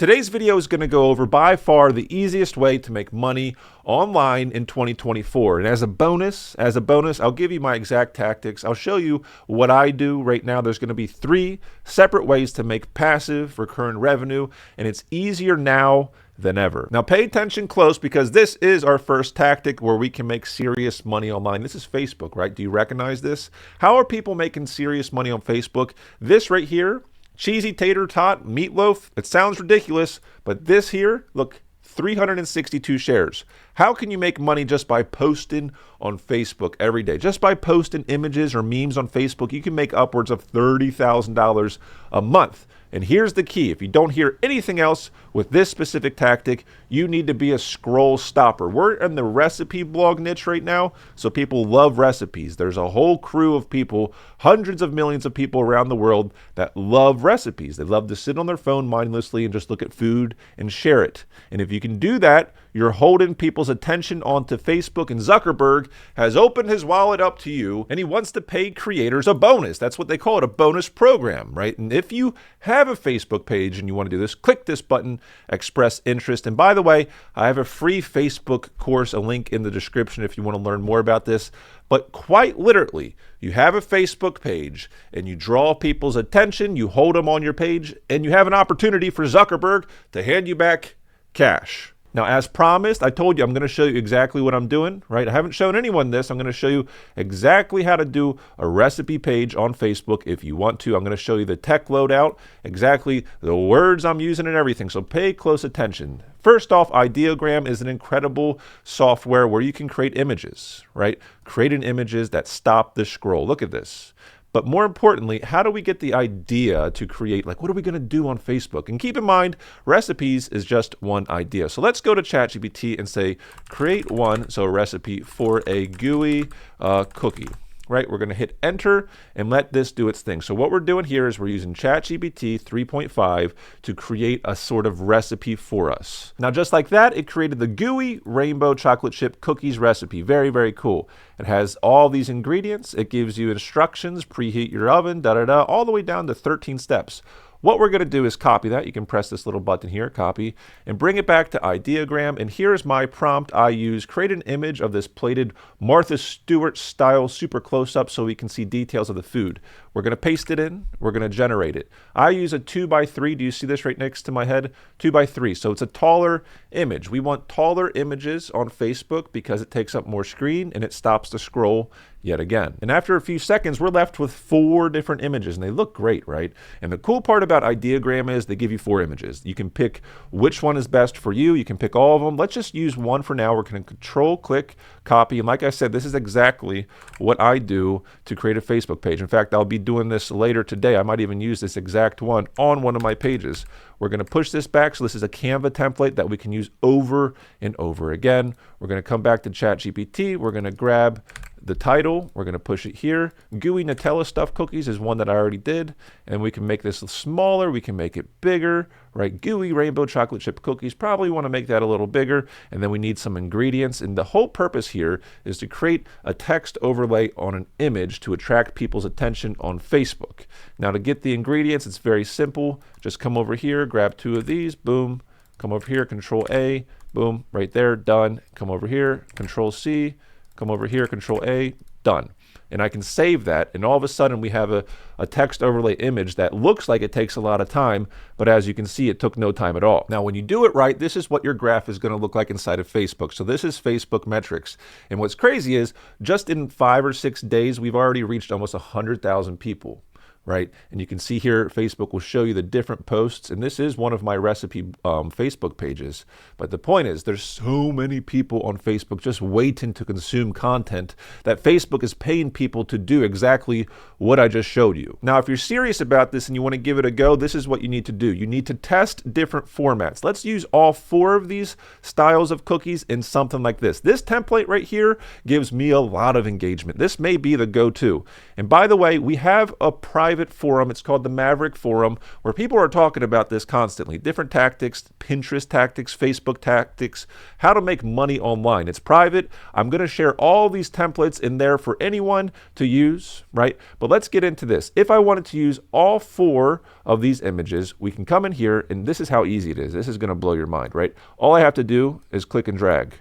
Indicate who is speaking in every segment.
Speaker 1: Today's video is going to go over by far the easiest way to make money online in 2024. And as a bonus, I'll give you my exact tactics. I'll show you what I do right now. There's going to be 3 separate ways to make passive recurring revenue, and it's easier now than ever. Now pay attention close, because this is our first tactic where we can make serious money online. This is Facebook, right? Do you recognize this? How are people making serious money on Facebook? This right here, cheesy tater tot meatloaf, it sounds ridiculous, but this here, look, 362 shares. How can you make money just by posting on Facebook every day? Just by posting images or memes on Facebook, you can make upwards of $30,000 a month. And here's the key. If you don't hear anything else with this specific tactic, you need to be a scroll stopper. We're in the recipe blog niche right now, so people love recipes. There's a whole crew of people, hundreds of millions of people around the world that love recipes. They love to sit on their phone mindlessly and just look at food and share it. And if you can do that, you're holding people's attention onto Facebook, and Zuckerberg has opened his wallet up to you, and he wants to pay creators a bonus. That's what they call it, a bonus program, right? And if you have a Facebook page and you want to do this, click this button, express interest. And by the way, I have a free Facebook course, a link in the description if you want to learn more about this. But quite literally, you have a Facebook page and you draw people's attention, you hold them on your page, and you have an opportunity for Zuckerberg to hand you back cash. Now, as promised, I told you I'm going to show you exactly what I'm doing, right? I haven't shown anyone this. I'm going to show you exactly how to do a recipe page on Facebook if you want to. I'm going to show you the tech loadout, exactly the words I'm using and everything. So pay close attention. First off, Ideogram is an incredible software where you can create images, right? Creating images that stop the scroll. Look at this. But more importantly, how do we get the idea to create, like, what are we going to do on Facebook? And keep in mind, recipes is just one idea. So let's go to ChatGPT and say, create one, so a recipe for a gooey cookie, right? We're going to hit enter and let this do its thing. So what we're doing here is we're using ChatGPT 3.5 to create a sort of recipe for us. Now, just like that, it created the gooey rainbow chocolate chip cookies recipe. Very, very cool. It has all these ingredients. It gives you instructions, preheat your oven, all the way down to 13 steps. What we're going to do is copy that. You can press this little button here, copy, and bring it back to Ideogram. And here's my prompt I use. Create an image of this plated Martha Stewart style super close up so we can see details of the food. We're going to paste it in. We're going to generate it. I use a 2x3. Do you see this right next to my head? 2x3. So it's a taller image. We want taller images on Facebook because it takes up more screen and it stops the scroll yet again. And after a few seconds, we're left with 4 different images, and they look great, right? And the cool part about Ideogram is they give you 4 images. You can pick which one is best for you. You can pick all of them. Let's just use one for now. We're going to control click copy. And like I said, this is exactly what I do to create a Facebook page. In fact, I'll be doing this later today. I might even use this exact one on one of my pages. We're going to push this back. So this is a Canva template that we can use over and over again. We're going to come back to ChatGPT. We're going to grab the title, we're going to push it here. Gooey Nutella stuffed cookies is one that I already did. And we can make this smaller, we can make it bigger, right? Gooey rainbow chocolate chip cookies, probably want to make that a little bigger. And then we need some ingredients. And the whole purpose here is to create a text overlay on an image to attract people's attention on Facebook. Now to get the ingredients, it's very simple. Just come over here, grab 2 of these, boom. Come over here, Control A, boom, right there, done. Come over here, Control C. Come over here, Control A, done. And I can save that, and all of a sudden we have a text overlay image that looks like it takes a lot of time, but as you can see, it took no time at all. Now, when you do it right, this is what your graph is going to look like inside of Facebook. So this is Facebook metrics. And what's crazy is just in 5 or 6 days, we've already reached almost 100,000 people. Right? And you can see here, Facebook will show you the different posts. And this is one of my recipe Facebook pages. But the point is, there's so many people on Facebook just waiting to consume content that Facebook is paying people to do exactly what I just showed you. Now, if you're serious about this and you want to give it a go, this is what you need to do. You need to test different formats. Let's use all 4 of these styles of cookies in something like this. This template right here gives me a lot of engagement. This may be the go-to. And by the way, we have a private private forum. It's called the Maverick Forum, where people are talking about this constantly. Different tactics, Pinterest tactics, Facebook tactics, how to make money online. It's private. I'm going to share all these templates in there for anyone to use, right? But let's get into this. If I wanted to use all 4 of these images, we can come in here, and this is how easy it is. This is going to blow your mind, right? All I have to do is click and drag.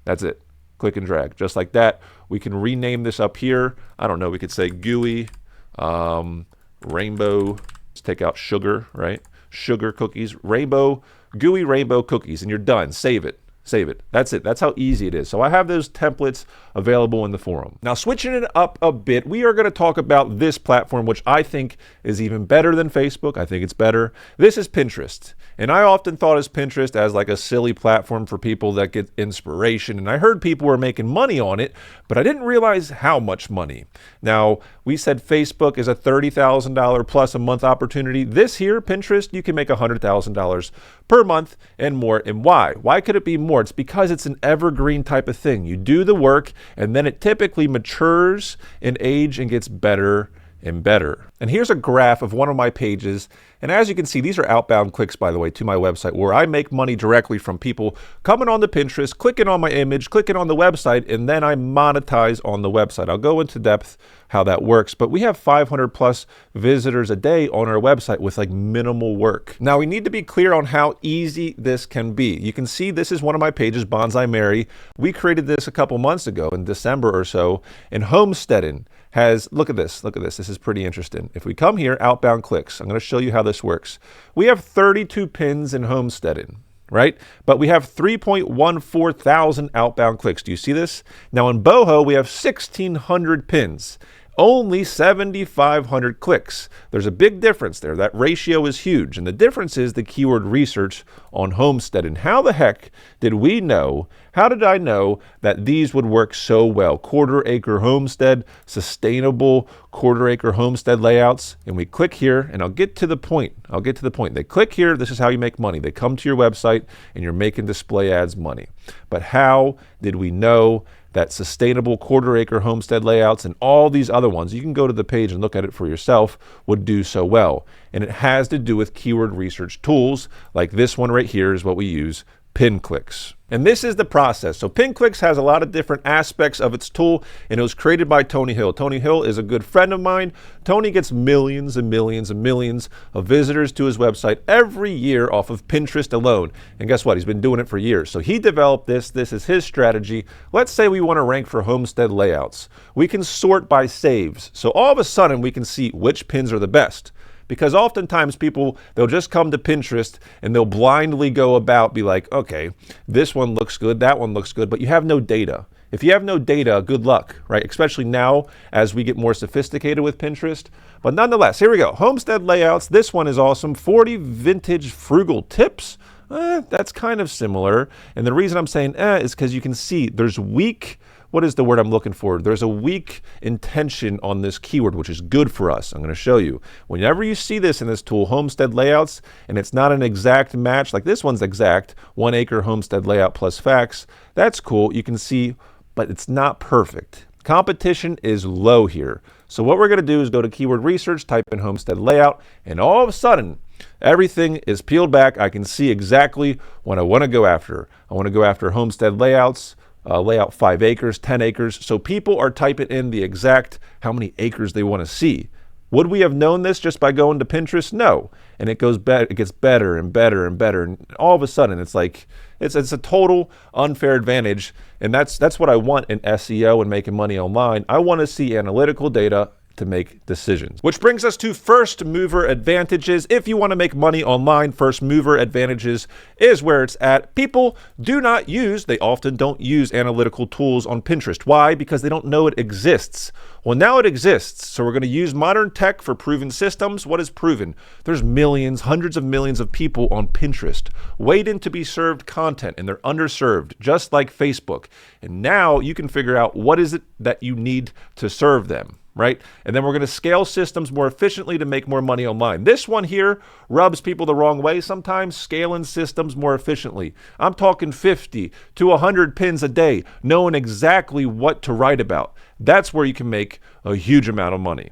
Speaker 1: That's it. Click and drag. Just like that. We can rename this up here. I don't know. We could say gooey rainbow. Let's take out sugar, right? Sugar cookies. Rainbow, gooey rainbow cookies. And you're done. Save it. Save it. That's it. That's how easy it is. So I have those templates available in the forum. Now, switching it up a bit, we are going to talk about this platform, which I think is even better than Facebook. I think it's better. This is Pinterest. And I often thought of Pinterest as like a silly platform for people that get inspiration. And I heard people were making money on it, but I didn't realize how much money. Now, we said Facebook is a $30,000 plus a month opportunity. This here, Pinterest, you can make $100,000 per month and more. And why? Why could it be more? It's because it's an evergreen type of thing. You do the work, and then it typically matures in age and gets better and better. And here's a graph of one of my pages. And as you can see, these are outbound clicks, by the way, to my website, where I make money directly from people coming on to Pinterest, clicking on my image, clicking on the website, and then I monetize on the website. I'll go into depth how that works, but we have 500 plus visitors a day on our website with like minimal work. Now, we need to be clear on how easy this can be. You can see this is one of my pages, Bonsai Mary. We created this a couple months ago in December or so, and Homesteading has, look at this, this is pretty interesting. If we come here, outbound clicks, I'm going to show you how this works. We have 32 pins in Homesteading, right? But we have 3.14 thousand outbound clicks. Do you see this? Now in Boho, we have 1,600 pins. Only 7,500 clicks. There's a big difference there. That ratio is huge. And the difference is the keyword research on Homesteading. How the heck did we know, how did I know that these would work so well? Quarter acre homestead, sustainable quarter acre homestead layouts. And we click here, and I'll get to the point. They click here, this is how you make money. They come to your website and you're making display ads money. But how did we know that sustainable quarter acre homestead layouts and all these other ones, you can go to the page and look at it for yourself, would do so well? And it has to do with keyword research tools, like this one right here is what we use, PinClicks. And this is the process. So PinClicks has a lot of different aspects of its tool, and it was created by Tony Hill. Tony Hill is a good friend of mine. Tony gets millions and millions and millions of visitors to his website every year off of Pinterest alone. And guess what? He's been doing it for years. So he developed this. This is his strategy. Let's say we want to rank for homestead layouts. We can sort by saves. So all of a sudden we can see which pins are the best. Because oftentimes people, they'll just come to Pinterest and they'll blindly go about, be like, okay, this one looks good, that one looks good, but you have no data. If you have no data, good luck, right? Especially now as we get more sophisticated with Pinterest. But nonetheless, here we go. Homestead layouts. This one is awesome. 40 vintage frugal tips. That's kind of similar. And the reason I'm saying is because you can see there's weak, what is the word I'm looking for? There's a weak intention on this keyword, which is good for us. I'm going to show you. Whenever you see this in this tool, homestead layouts, and it's not an exact match, like this one's exact, 1 acre homestead layout plus facts, that's cool. You can see, but it's not perfect. Competition is low here. So what we're going to do is go to keyword research, type in homestead layout, and all of a sudden, everything is peeled back. I can see exactly what I want to go after. I want to go after homestead layouts, layout 5 acres, 10 acres. So people are typing in the exact how many acres they want to see. Would we have known this just by going to Pinterest? No. And it goes it gets better and better and better. And all of a sudden it's like it's a total unfair advantage. And that's what I want in SEO and making money online. I want to see analytical data to make decisions. Which brings us to first mover advantages. If you want to make money online, first mover advantages is where it's at. People they often don't use analytical tools on Pinterest. Why? Because they don't know it exists. Well, now it exists. So we're going to use modern tech for proven systems. What is proven? There's millions, hundreds of millions of people on Pinterest waiting to be served content, and they're underserved, just like Facebook. And now you can figure out what is it that you need to serve them. Right? And then we're going to scale systems more efficiently to make more money online. This one here rubs people the wrong way sometimes, scaling systems more efficiently. I'm talking 50 to 100 pins a day, knowing exactly what to write about. That's where you can make a huge amount of money.